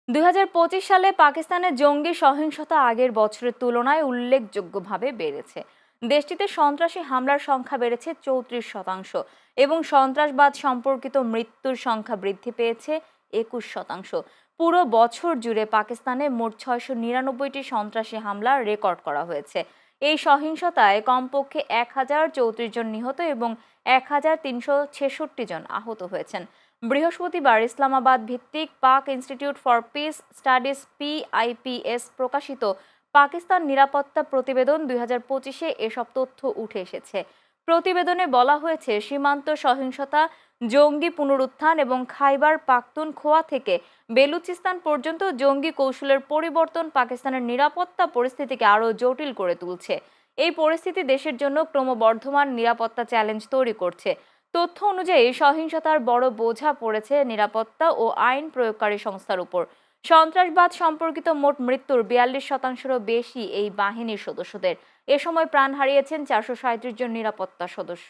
২০২৫ সালে পাকিস্তানে জঙ্গি সহিংসতা আগের বছরের তুলনায় উল্লেখযোগ্যভাবে বেড়েছে। দেশটিতে সন্ত্রাসী হামলার সংখ্যা বেড়েছে ৩৪% এবং সন্ত্রাসবাদ সম্পর্কিত মৃত্যুর সংখ্যা বৃদ্ধি পেয়েছে ২১%। পুরো বছর জুড়ে পাকিস্তানে মোট ৬৯৯টি সন্ত্রাসী হামলার রেকর্ড করা হয়েছে। এই সহিংসতায় কমপক্ষে ১,০৩৪ জন নিহত এবং ১,৩৬৬ জন আহত হয়েছেন। বৃহস্পতিবার ইসলামাবাদ ভিত্তিক পাক institute for piece studies PIPS প্রকাশিত পাকিস্তান নিরাপত্তা প্রতিবেদন ২০২৫-এ এসব তথ্য উঠে এসেছে। প্রতিবেদনে বলা হয়েছে, সীমান্ত সহিংসতা, জঙ্গি পুনরুত্থান এবং খাইবার পাখতুনখোয়া থেকে বেলুচিস্তান পর্যন্ত জঙ্গি কৌশলের পরিবর্তন পাকিস্তানের নিরাপত্তা পরিস্থিতিকে আরও জটিল করে তুলছে। এই পরিস্থিতি দেশের জন্য ক্রমবর্ধমান নিরাপত্তা চ্যালেঞ্জ তৈরি করছে। তথ্য অনুযায়ী সহিংসতার বড় বোঝা পড়েছে নিরাপত্তা ও আইন প্রয়োগকারী সংস্থার উপর। সন্ত্রাসবাদ সম্পর্কিত মোট মৃত্যুর ৪২%-রও বেশি এই বাহিনীর সদস্যদের। এ সময় প্রাণ হারিয়েছেন ৪৩৭ জন নিরাপত্তা সদস্য।